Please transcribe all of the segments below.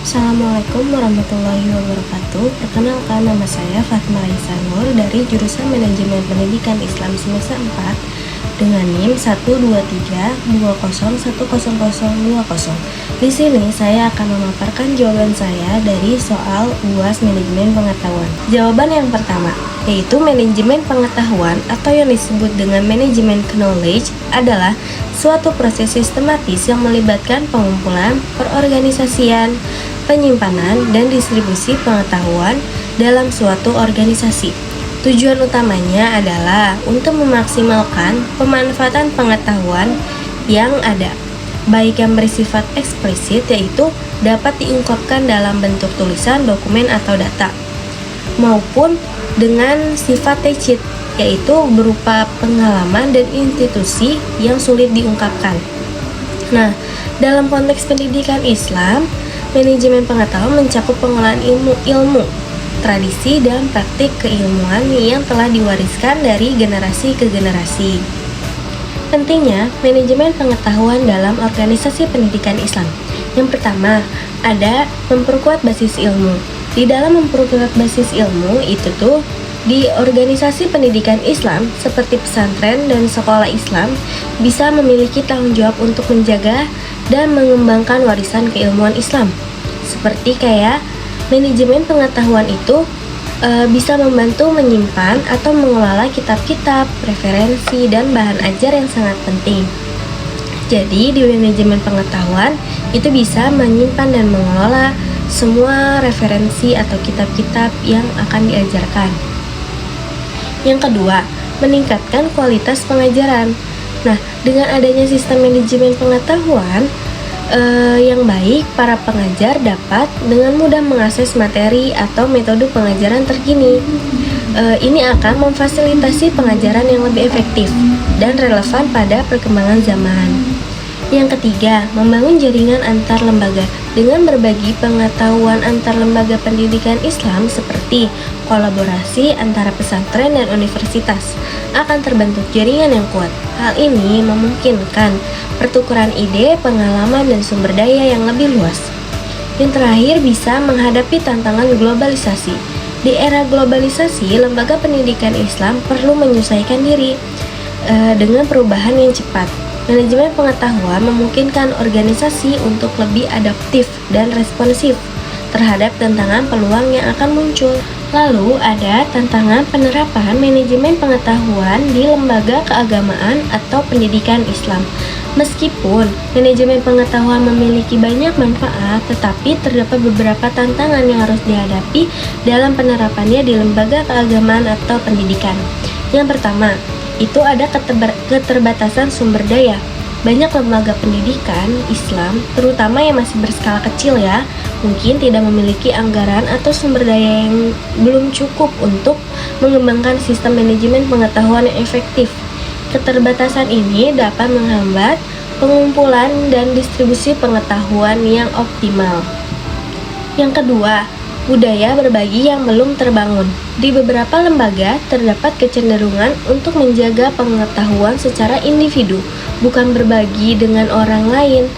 Assalamualaikum warahmatullahi wabarakatuh. Perkenalkan, nama saya Fatma Raisa Nur dari jurusan Manajemen Pendidikan Islam semester 4 dengan NIM 12320101020. Di sini saya akan memaparkan jawaban saya dari soal UAS Manajemen Pengetahuan. Jawaban yang pertama, yaitu manajemen pengetahuan atau yang disebut dengan manajemen knowledge adalah suatu proses sistematis yang melibatkan pengumpulan, perorganisasian, penyimpanan, dan distribusi pengetahuan dalam suatu organisasi. Tujuan utamanya adalah untuk memaksimalkan pemanfaatan pengetahuan yang ada, baik yang bersifat eksplisit yaitu dapat diungkapkan dalam bentuk tulisan, dokumen, atau data, maupun dengan sifat tacit yaitu berupa pengalaman dan institusi yang sulit diungkapkan. Nah, dalam konteks pendidikan Islam, manajemen pengetahuan mencakup pengolahan ilmu, tradisi, dan praktik keilmuan yang telah diwariskan dari generasi ke generasi. Pentingnya manajemen pengetahuan dalam organisasi pendidikan Islam. Yang pertama, ada memperkuat basis ilmu. Di dalam memperkuat basis ilmu itu tuh di organisasi pendidikan Islam seperti pesantren dan sekolah Islam bisa memiliki tanggung jawab untuk menjaga dan mengembangkan warisan keilmuan Islam. Seperti kayak manajemen pengetahuan itu bisa membantu menyimpan atau mengelola kitab-kitab, referensi, dan bahan ajar yang sangat penting. Jadi di manajemen pengetahuan itu bisa menyimpan dan mengelola semua referensi atau kitab-kitab yang akan diajarkan. Yang kedua, meningkatkan kualitas pengajaran. Nah, dengan adanya sistem manajemen pengetahuan yang baik, para pengajar dapat dengan mudah mengakses materi atau metode pengajaran terkini. Ini akan memfasilitasi pengajaran yang lebih efektif dan relevan pada perkembangan zaman. Yang ketiga, membangun jaringan antar lembaga dengan berbagi pengetahuan antar lembaga pendidikan Islam seperti kolaborasi antara pesantren dan universitas akan terbentuk jaringan yang kuat. Hal ini memungkinkan pertukaran ide, pengalaman, dan sumber daya yang lebih luas. Yang terakhir, bisa menghadapi tantangan globalisasi. Di era globalisasi, lembaga pendidikan Islam perlu menyesuaikan diri dengan perubahan yang cepat. Manajemen pengetahuan memungkinkan organisasi untuk lebih adaptif dan responsif terhadap tantangan peluang yang akan muncul. Lalu ada tantangan penerapan manajemen pengetahuan di lembaga keagamaan atau pendidikan Islam. Meskipun manajemen pengetahuan memiliki banyak manfaat, tetapi terdapat beberapa tantangan yang harus dihadapi dalam penerapannya di lembaga keagamaan atau pendidikan. Yang pertama, itu ada keterbatasan sumber daya. Banyak lembaga pendidikan Islam, terutama yang masih berskala kecil ya, mungkin tidak memiliki anggaran atau sumber daya yang belum cukup untuk mengembangkan sistem manajemen pengetahuan yang efektif. Keterbatasan ini dapat menghambat pengumpulan dan distribusi pengetahuan yang optimal. Yang kedua, budaya berbagi yang belum terbangun. Di beberapa lembaga terdapat kecenderungan untuk menjaga pengetahuan secara individu, bukan berbagi dengan orang lain.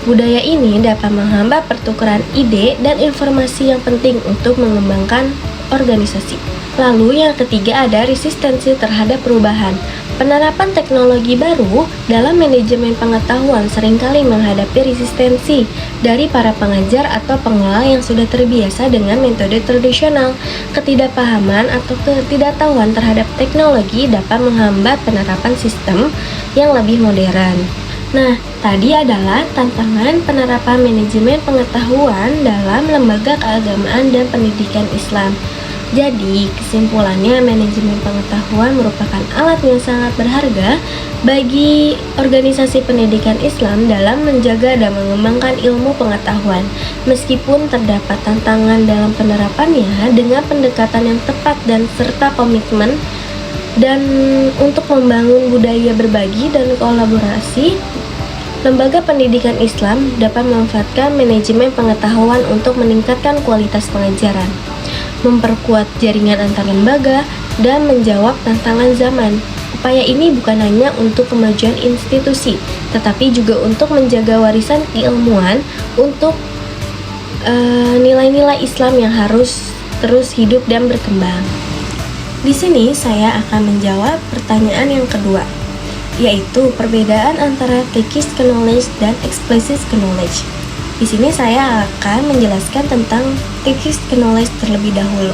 Budaya ini dapat menghambat pertukaran ide dan informasi yang penting untuk mengembangkan organisasi. Lalu yang ketiga ada resistensi terhadap perubahan. Penerapan teknologi baru dalam manajemen pengetahuan seringkali menghadapi resistensi dari para pengajar atau pengelola yang sudah terbiasa dengan metode tradisional. Ketidakpahaman atau ketidaktahuan terhadap teknologi dapat menghambat penerapan sistem yang lebih modern. Nah, tadi adalah tantangan penerapan manajemen pengetahuan dalam lembaga keagamaan dan pendidikan Islam. Jadi, kesimpulannya manajemen pengetahuan merupakan alat yang sangat berharga bagi organisasi pendidikan Islam dalam menjaga dan mengembangkan ilmu pengetahuan. Meskipun terdapat tantangan dalam penerapannya, dengan pendekatan yang tepat dan serta komitmen dan untuk membangun budaya berbagi dan kolaborasi, lembaga pendidikan Islam dapat memanfaatkan manajemen pengetahuan untuk meningkatkan kualitas pengajaran, memperkuat jaringan antar lembaga, dan menjawab tantangan zaman. Upaya ini bukan hanya untuk kemajuan institusi, tetapi juga untuk menjaga warisan keilmuan untuk nilai-nilai Islam yang harus terus hidup dan berkembang. Di sini saya akan menjawab pertanyaan yang kedua, yaitu perbedaan antara text knowledge dan explicit knowledge. Di sini saya akan menjelaskan tentang text knowledge terlebih dahulu.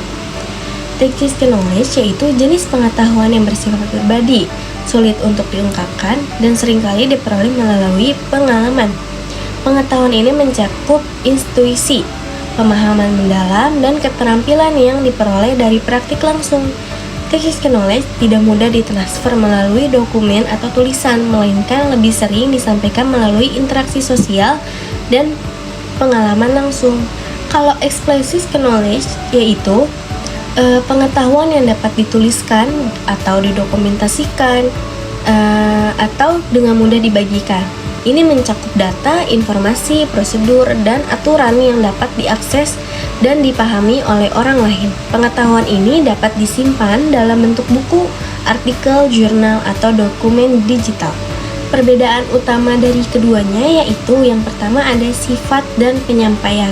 Text knowledge yaitu jenis pengetahuan yang bersifat pribadi, sulit untuk diungkapkan, dan seringkali diperoleh melalui pengalaman. Pengetahuan ini mencakup intuisi, pemahaman mendalam, dan keterampilan yang diperoleh dari praktik langsung. Text knowledge tidak mudah ditransfer melalui dokumen atau tulisan, melainkan lebih sering disampaikan melalui interaksi sosial dan pengalaman langsung. Kalau explicit knowledge yaitu pengetahuan yang dapat dituliskan atau didokumentasikan atau dengan mudah dibagikan. Ini mencakup data, informasi, prosedur, dan aturan yang dapat diakses dan dipahami oleh orang lain. Pengetahuan ini dapat disimpan dalam bentuk buku, artikel, jurnal, atau dokumen digital. Perbedaan utama dari keduanya yaitu yang pertama ada sifat dan penyampaian.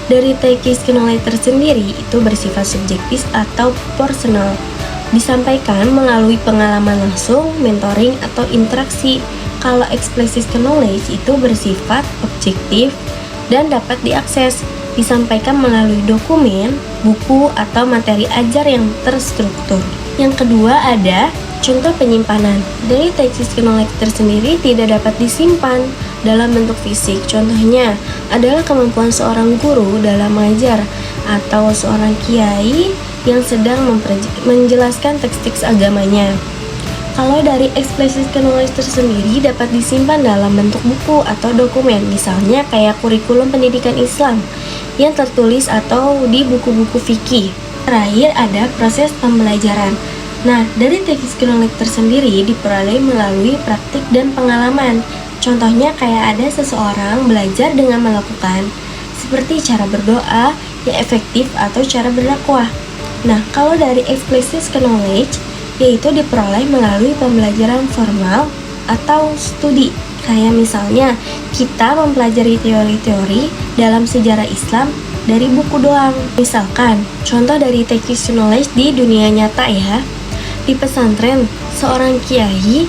Dari text knowledge tersendiri itu bersifat subjektif atau personal, disampaikan melalui pengalaman langsung, mentoring, atau interaksi. Kalau explicit knowledge itu bersifat objektif dan dapat diakses, disampaikan melalui dokumen, buku, atau materi ajar yang terstruktur. Yang kedua ada contoh penyimpanan. Dari text knowledge tersendiri tidak dapat disimpan dalam bentuk fisik. Contohnya adalah kemampuan seorang guru dalam mengajar atau seorang kiai yang sedang menjelaskan teks-teks agamanya. Kalau dari explicit knowledge tersendiri dapat disimpan dalam bentuk buku atau dokumen, misalnya kayak kurikulum pendidikan Islam yang tertulis atau di buku-buku fikih. Terakhir ada proses pembelajaran. Nah, dari text knowledge tersendiri diperoleh melalui praktik dan pengalaman. Contohnya kayak ada seseorang belajar dengan melakukan seperti cara berdoa yang efektif atau cara berdakwah. Nah, kalau dari explicit knowledge yaitu diperoleh melalui pembelajaran formal atau studi. Kayak misalnya kita mempelajari teori-teori dalam sejarah Islam dari buku doang. Misalkan, contoh dari text knowledge di dunia nyata ya. Di pesantren, seorang kiai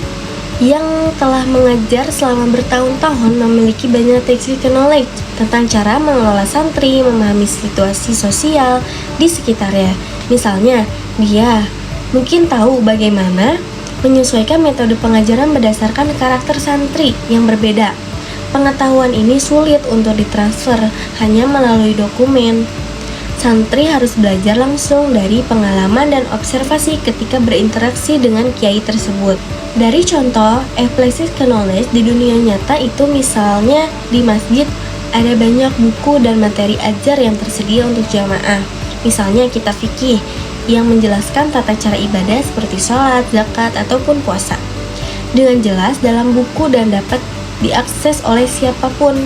yang telah mengajar selama bertahun-tahun memiliki banyak text knowledge tentang cara mengelola santri, memahami situasi sosial di sekitarnya. Misalnya, dia mungkin tahu bagaimana menyesuaikan metode pengajaran berdasarkan karakter santri yang berbeda. Pengetahuan ini sulit untuk ditransfer hanya melalui dokumen. Santri harus belajar langsung dari pengalaman dan observasi ketika berinteraksi dengan kiai tersebut. Dari contoh, explicit knowledge di dunia nyata itu misalnya di masjid ada banyak buku dan materi ajar yang tersedia untuk jamaah. Misalnya kitab fikih yang menjelaskan tata cara ibadah seperti sholat, zakat, ataupun puasa dengan jelas dalam buku dan dapat diakses oleh siapapun,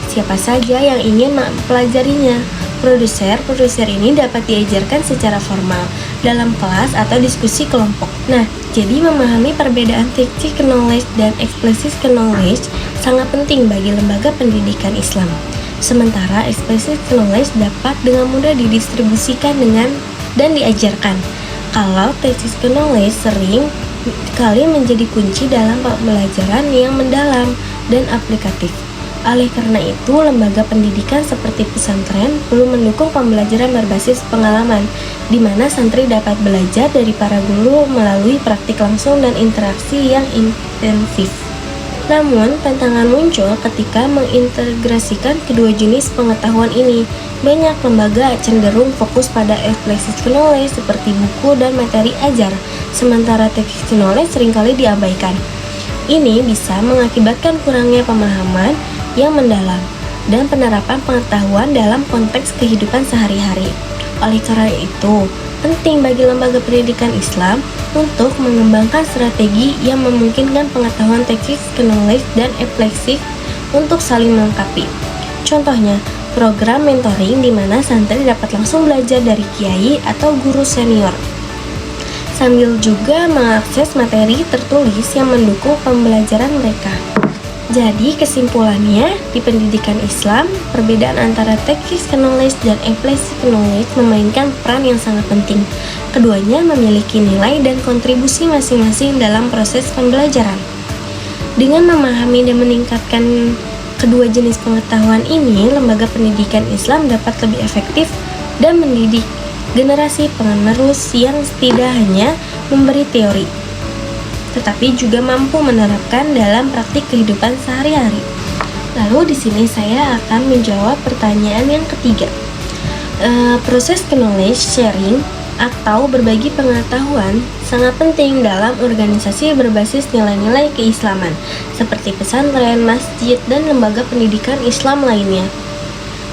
siapa saja yang ingin mempelajarinya. Produser ini dapat diajarkan secara formal dalam kelas atau diskusi kelompok. Nah, jadi memahami perbedaan text knowledge dan explicit knowledge sangat penting bagi lembaga pendidikan Islam. Sementara explicit knowledge dapat dengan mudah didistribusikan dan diajarkan. Kalau text knowledge sering kali menjadi kunci dalam pembelajaran yang mendalam dan aplikatif. Oleh karena itu, lembaga pendidikan seperti pesantren perlu mendukung pembelajaran berbasis pengalaman, di mana santri dapat belajar dari para guru melalui praktik langsung dan interaksi yang intensif. Namun, tantangan muncul ketika mengintegrasikan kedua jenis pengetahuan ini. Banyak lembaga cenderung fokus pada explicit knowledge seperti buku dan materi ajar, sementara text knowledge seringkali diabaikan. Ini bisa mengakibatkan kurangnya pemahaman yang mendalam dan penerapan pengetahuan dalam konteks kehidupan sehari-hari. Oleh karena itu, penting bagi lembaga pendidikan Islam untuk mengembangkan strategi yang memungkinkan pengetahuan text knowledge dan explicit untuk saling melengkapi. Contohnya, program mentoring di mana santri dapat langsung belajar dari kiai atau guru senior, sambil juga mengakses materi tertulis yang mendukung pembelajaran mereka. Jadi kesimpulannya, di pendidikan Islam, perbedaan antara technical knowledge dan implicit knowledge memainkan peran yang sangat penting. Keduanya memiliki nilai dan kontribusi masing-masing dalam proses pembelajaran. Dengan memahami dan meningkatkan kedua jenis pengetahuan ini, lembaga pendidikan Islam dapat lebih efektif dan mendidik generasi penerus yang tidak hanya memberi teori, tetapi juga mampu menerapkan dalam praktik kehidupan sehari-hari. Lalu di sini saya akan menjawab pertanyaan yang ketiga. Proses knowledge sharing atau berbagi pengetahuan sangat penting dalam organisasi berbasis nilai-nilai keislaman seperti pesantren, masjid, dan lembaga pendidikan Islam lainnya.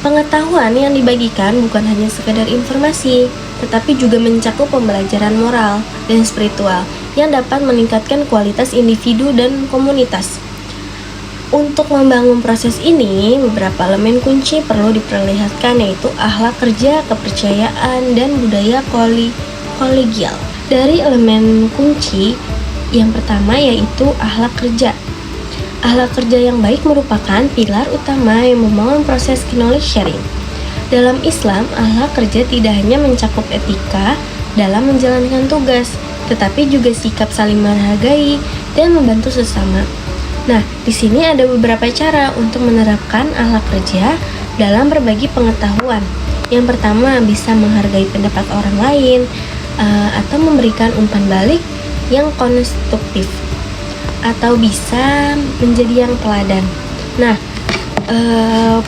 Pengetahuan yang dibagikan bukan hanya sekedar informasi, tetapi juga mencakup pembelajaran moral dan spiritual yang dapat meningkatkan kualitas individu dan komunitas. Untuk membangun proses ini, beberapa elemen kunci perlu diperlihatkan, yaitu akhlak kerja, kepercayaan, dan budaya kolegial. Dari elemen kunci, yang pertama yaitu akhlak kerja. Akhlak kerja yang baik merupakan pilar utama yang membangun proses knowledge sharing. Dalam Islam, akhlak kerja tidak hanya mencakup etika dalam menjalankan tugas, tetapi juga sikap saling menghargai dan membantu sesama. Nah, di sini ada beberapa cara untuk menerapkan akhlak kerja dalam berbagi pengetahuan. Yang pertama, bisa menghargai pendapat orang lain atau memberikan umpan balik yang konstruktif, atau bisa menjadi yang teladan. Nah,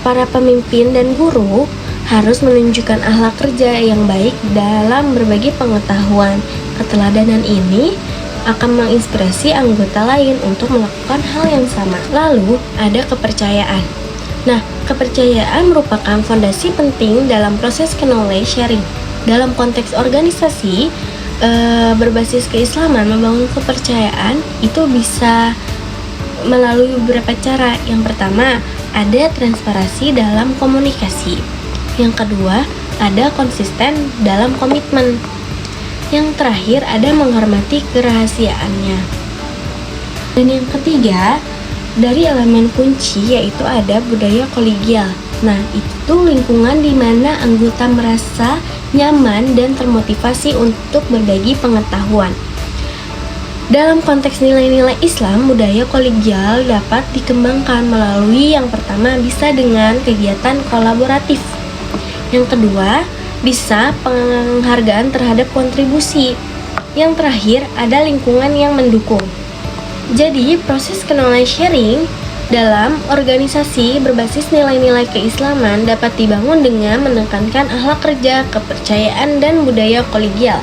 para pemimpin dan guru harus menunjukkan akhlak kerja yang baik dalam berbagi pengetahuan. Keteladanan ini akan menginspirasi anggota lain untuk melakukan hal yang sama. Lalu, ada kepercayaan. Nah, kepercayaan merupakan fondasi penting dalam proses knowledge sharing. Dalam konteks organisasi, berbasis keislaman, membangun kepercayaan itu bisa melalui beberapa cara. Yang pertama, ada transparansi dalam komunikasi. Yang kedua, ada konsisten dalam komitmen. Yang terakhir, ada menghormati kerahasiaannya. Dan yang ketiga, dari elemen kunci yaitu ada budaya kolegial. Nah, itu lingkungan di mana anggota merasa nyaman dan termotivasi untuk berbagi pengetahuan. Dalam konteks nilai-nilai Islam, budaya kolegial dapat dikembangkan melalui yang pertama bisa dengan kegiatan kolaboratif. Yang kedua, bisa penghargaan terhadap kontribusi. Yang terakhir, ada lingkungan yang mendukung. Jadi, proses knowledge sharing dalam organisasi berbasis nilai-nilai keislaman dapat dibangun dengan menekankan akhlak kerja, kepercayaan, dan budaya kolegial,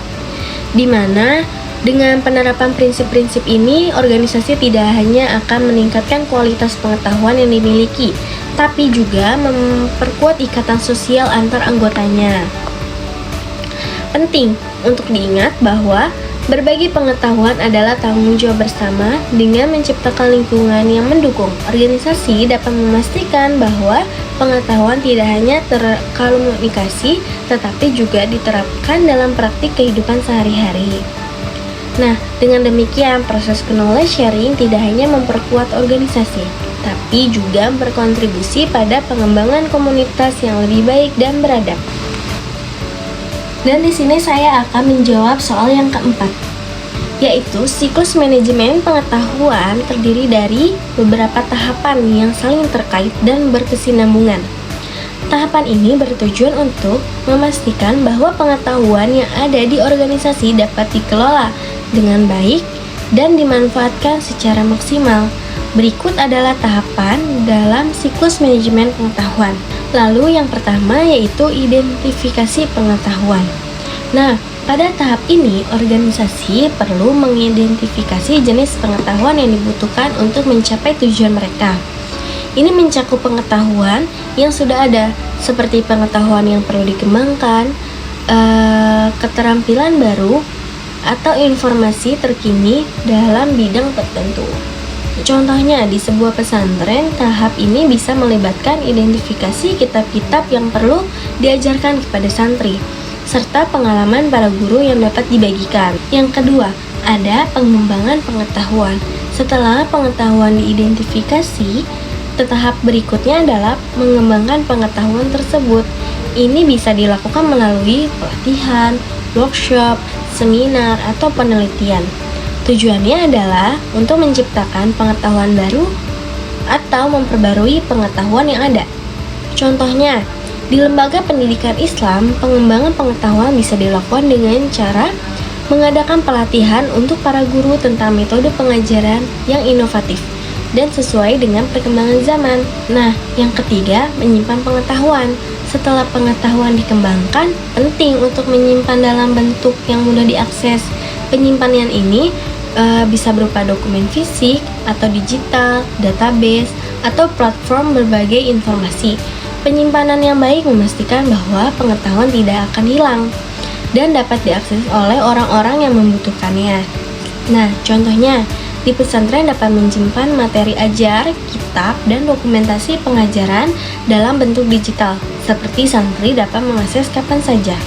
di mana dengan penerapan prinsip-prinsip ini, organisasi tidak hanya akan meningkatkan kualitas pengetahuan yang dimiliki, tapi juga memperkuat ikatan sosial antar anggotanya. Penting untuk diingat bahwa berbagi pengetahuan adalah tanggung jawab bersama. Dengan menciptakan lingkungan yang mendukung, organisasi dapat memastikan bahwa pengetahuan tidak hanya terkomunikasi, tetapi juga diterapkan dalam praktik kehidupan sehari-hari. Nah, dengan demikian proses knowledge sharing tidak hanya memperkuat organisasi, tapi juga berkontribusi pada pengembangan komunitas yang lebih baik dan beradab. Dan di sini saya akan menjawab soal yang keempat, yaitu siklus manajemen pengetahuan terdiri dari beberapa tahapan yang saling terkait dan berkesinambungan. Tahapan ini bertujuan untuk memastikan bahwa pengetahuan yang ada di organisasi dapat dikelola dengan baik dan dimanfaatkan secara maksimal. Berikut adalah tahapan dalam siklus manajemen pengetahuan. Lalu yang pertama yaitu identifikasi pengetahuan. Nah, pada tahap ini organisasi perlu mengidentifikasi jenis pengetahuan yang dibutuhkan untuk mencapai tujuan mereka. Ini mencakup pengetahuan yang sudah ada, seperti pengetahuan yang perlu dikembangkan, keterampilan baru, atau informasi terkini dalam bidang tertentu. Contohnya, di sebuah pesantren, tahap ini bisa melibatkan identifikasi kitab-kitab yang perlu diajarkan kepada santri, serta pengalaman para guru yang dapat dibagikan. Yang kedua, ada pengembangan pengetahuan. Setelah pengetahuan diidentifikasi, tahap berikutnya adalah mengembangkan pengetahuan tersebut. Ini bisa dilakukan melalui pelatihan, workshop, seminar, atau penelitian. Tujuannya adalah untuk menciptakan pengetahuan baru atau memperbarui pengetahuan yang ada. Contohnya, di lembaga pendidikan Islam, pengembangan pengetahuan bisa dilakukan dengan cara mengadakan pelatihan untuk para guru tentang metode pengajaran yang inovatif dan sesuai dengan perkembangan zaman. Nah, yang ketiga, menyimpan pengetahuan. Setelah pengetahuan dikembangkan, penting untuk menyimpan dalam bentuk yang mudah diakses. Penyimpanan ini bisa berupa dokumen fisik atau digital, database, atau platform berbagai informasi. Penyimpanan yang baik memastikan bahwa pengetahuan tidak akan hilang dan dapat diakses oleh orang-orang yang membutuhkannya. Nah, contohnya, di pesantren dapat menyimpan materi ajar, kitab, dan dokumentasi pengajaran dalam bentuk digital, seperti santri dapat mengakses kapan saja.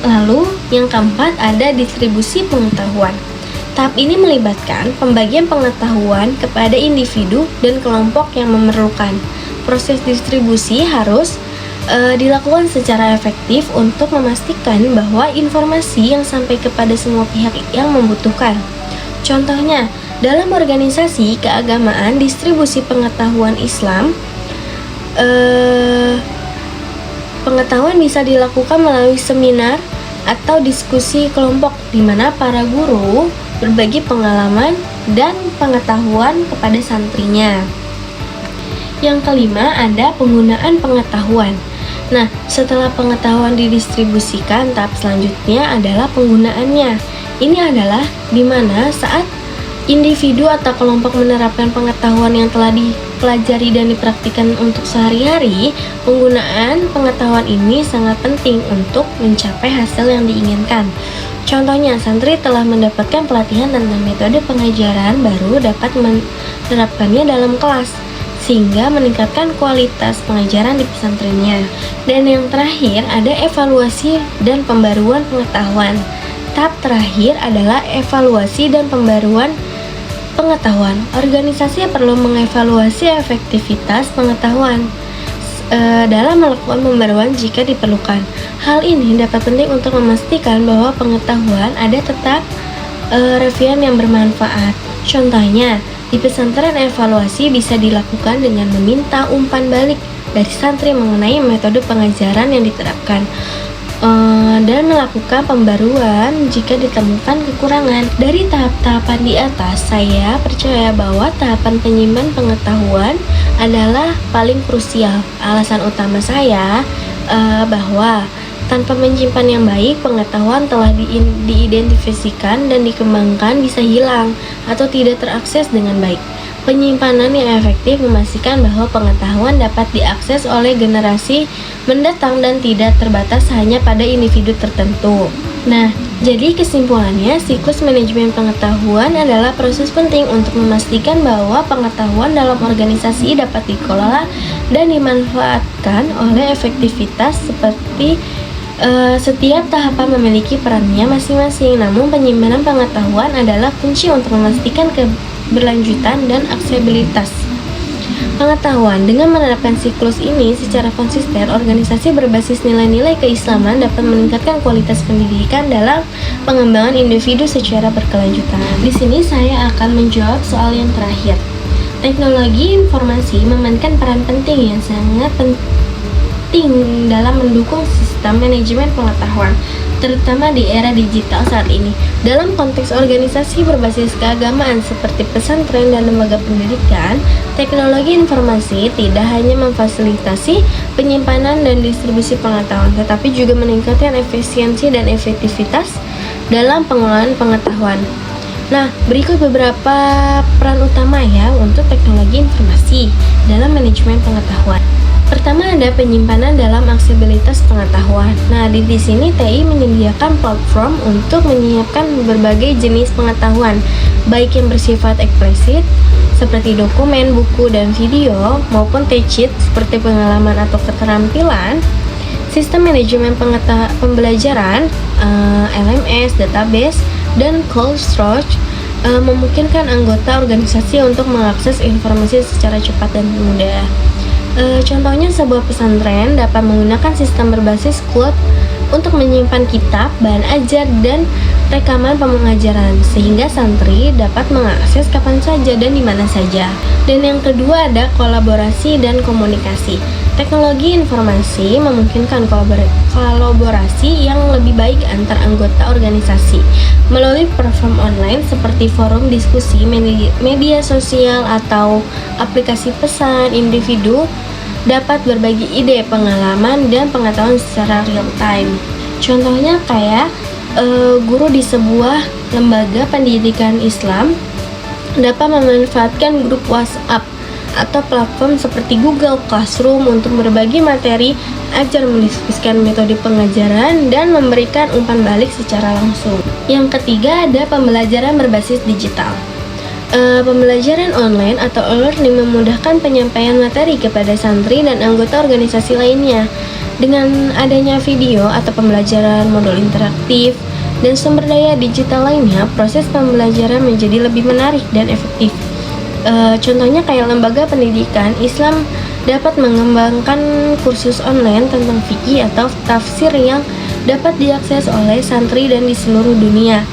Lalu, yang keempat ada distribusi pengetahuan. Tahap ini melibatkan pembagian pengetahuan kepada individu dan kelompok yang memerlukan. Proses distribusi harus dilakukan secara efektif untuk memastikan bahwa informasi yang sampai kepada semua pihak yang membutuhkan. Contohnya, dalam organisasi keagamaan, distribusi pengetahuan Islam, pengetahuan bisa dilakukan melalui seminar atau diskusi kelompok di mana para guru berbagi pengalaman dan pengetahuan kepada santrinya. Yang kelima ada penggunaan pengetahuan. Nah, setelah pengetahuan didistribusikan, tahap selanjutnya adalah penggunaannya. Ini adalah di mana saat individu atau kelompok menerapkan pengetahuan yang telah dipelajari dan dipraktikkan untuk sehari-hari, penggunaan pengetahuan ini sangat penting untuk mencapai hasil yang diinginkan. Contohnya, santri telah mendapatkan pelatihan tentang metode pengajaran baru dapat menerapkannya dalam kelas, sehingga meningkatkan kualitas pengajaran di pesantrennya. Dan yang terakhir ada evaluasi dan pembaruan pengetahuan. Tahap terakhir adalah evaluasi dan pembaruan pengetahuan. Organisasi perlu mengevaluasi efektivitas pengetahuan dalam melakukan pembaruan jika diperlukan. Hal ini dapat penting untuk memastikan bahwa pengetahuan ada tetap relevan yang bermanfaat. Contohnya, di pesantren evaluasi bisa dilakukan dengan meminta umpan balik dari santri mengenai metode pengajaran yang diterapkan dan melakukan pembaruan jika ditemukan kekurangan. Dari tahap-tahapan di atas, saya percaya bahwa tahapan penyimpan pengetahuan adalah paling krusial. Alasan utama saya bahwa tanpa menyimpan yang baik, pengetahuan telah diidentifikasikan dan dikembangkan bisa hilang atau tidak terakses dengan baik. Penyimpanan yang efektif memastikan bahwa pengetahuan dapat diakses oleh generasi mendatang dan tidak terbatas hanya pada individu tertentu. Nah, jadi kesimpulannya, siklus manajemen pengetahuan adalah proses penting untuk memastikan bahwa pengetahuan dalam organisasi dapat dikelola dan dimanfaatkan oleh efektivitas seperti setiap tahapan memiliki perannya masing-masing. Namun penyimpanan pengetahuan adalah kunci untuk memastikan keberlanjutan dan aksesibilitas pengetahuan. Dengan menerapkan siklus ini secara konsisten, organisasi berbasis nilai-nilai keislaman dapat meningkatkan kualitas pendidikan dalam pengembangan individu secara berkelanjutan. Di sini saya akan menjawab soal yang terakhir. Teknologi informasi memainkan peran penting yang sangat penting dalam mendukung sistem manajemen pengetahuan, terutama di era digital saat ini. Dalam konteks organisasi berbasis keagamaan seperti pesantren dan lembaga pendidikan, teknologi informasi tidak hanya memfasilitasi penyimpanan dan distribusi pengetahuan, tetapi juga meningkatkan efisiensi dan efektivitas dalam pengelolaan pengetahuan. Nah, berikut beberapa peran utama ya untuk teknologi informasi dalam manajemen pengetahuan. Pertama ada penyimpanan dalam aksesibilitas pengetahuan. Nah, di sini TI menyediakan platform untuk menyiapkan berbagai jenis pengetahuan, baik yang bersifat eksplisit seperti dokumen, buku, dan video, maupun teach-it seperti pengalaman atau keterampilan. Sistem manajemen pembelajaran, LMS, database, dan cold storage memungkinkan anggota organisasi untuk mengakses informasi secara cepat dan mudah. Contohnya sebuah pesantren dapat menggunakan sistem berbasis cloud untuk menyimpan kitab, bahan ajar, dan rekaman pengajaran sehingga santri dapat mengakses kapan saja dan di mana saja. Dan yang kedua ada kolaborasi dan komunikasi. Teknologi informasi memungkinkan kolaborasi yang lebih baik antar anggota organisasi melalui platform online seperti forum diskusi, media sosial, atau aplikasi pesan. Individu dapat berbagi ide, pengalaman, dan pengetahuan secara real time. Contohnya kayak guru di sebuah lembaga pendidikan Islam dapat memanfaatkan grup WhatsApp atau platform seperti Google Classroom untuk berbagi materi, ajar, mendiskusikan metode pengajaran, dan memberikan umpan balik secara langsung. Yang ketiga ada pembelajaran berbasis digital. Pembelajaran online atau e-learning memudahkan penyampaian materi kepada santri dan anggota organisasi lainnya. Dengan adanya video atau pembelajaran modul interaktif dan sumber daya digital lainnya, proses pembelajaran menjadi lebih menarik dan efektif. Contohnya kayak lembaga pendidikan Islam dapat mengembangkan kursus online tentang fikih atau tafsir yang dapat diakses oleh santri dan di seluruh dunia,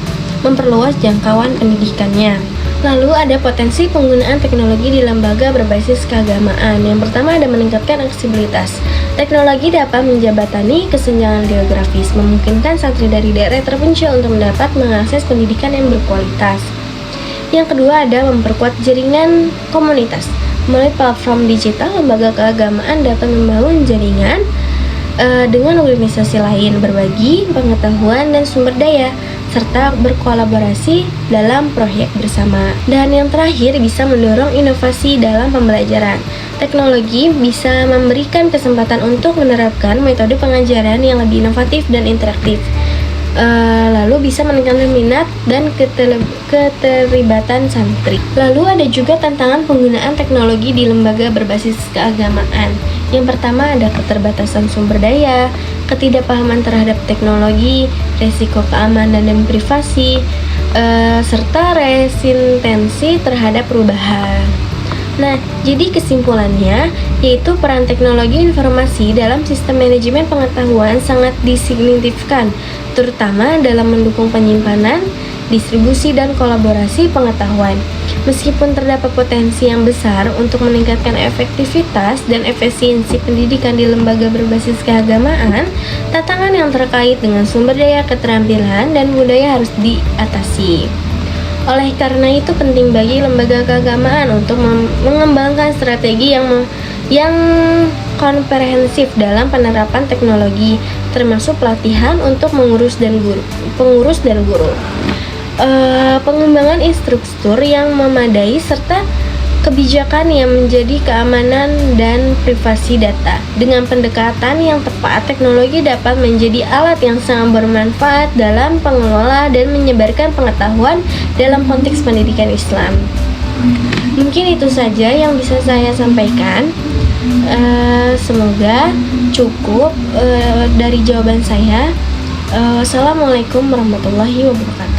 memperluas jangkauan pendidikannya. Lalu ada potensi penggunaan teknologi di lembaga berbasis keagamaan. Yang pertama ada meningkatkan aksesibilitas. Teknologi dapat menjembatani kesenjangan geografis, memungkinkan santri dari daerah terpencil untuk mendapat mengakses pendidikan yang berkualitas. Yang kedua ada memperkuat jaringan komunitas. Melalui platform digital, lembaga keagamaan dapat membangun jaringan dengan organisasi lain, berbagi pengetahuan dan sumber daya, serta berkolaborasi dalam proyek bersama. Dan yang terakhir bisa mendorong inovasi dalam pembelajaran. Teknologi bisa memberikan kesempatan untuk menerapkan metode pengajaran yang lebih inovatif dan interaktif. Lalu bisa meningkatkan minat dan keterlibatan santri. Lalu ada juga tantangan penggunaan teknologi di lembaga berbasis keagamaan. Yang pertama ada keterbatasan sumber daya, ketidakpahaman terhadap teknologi, risiko keamanan dan privasi, serta resistensi terhadap perubahan. Nah, jadi kesimpulannya yaitu peran teknologi informasi dalam sistem manajemen pengetahuan sangat disignifikan, terutama dalam mendukung penyimpanan, distribusi, dan kolaborasi pengetahuan. Meskipun terdapat potensi yang besar untuk meningkatkan efektivitas dan efisiensi pendidikan di lembaga berbasis keagamaan, tantangan yang terkait dengan sumber daya, keterampilan, dan budaya harus diatasi. Oleh karena itu penting bagi lembaga keagamaan untuk mengembangkan strategi yang komprehensif dalam penerapan teknologi, termasuk pelatihan untuk pengurus dan guru, pengembangan infrastruktur yang memadai, serta kebijakan yang menjadi keamanan dan privasi data. Dengan pendekatan yang tepat, teknologi dapat menjadi alat yang sangat bermanfaat dalam pengelola dan menyebarkan pengetahuan dalam konteks pendidikan Islam. Mungkin itu saja yang bisa saya sampaikan. Semoga cukup dari jawaban saya. Assalamualaikum warahmatullahi wabarakatuh.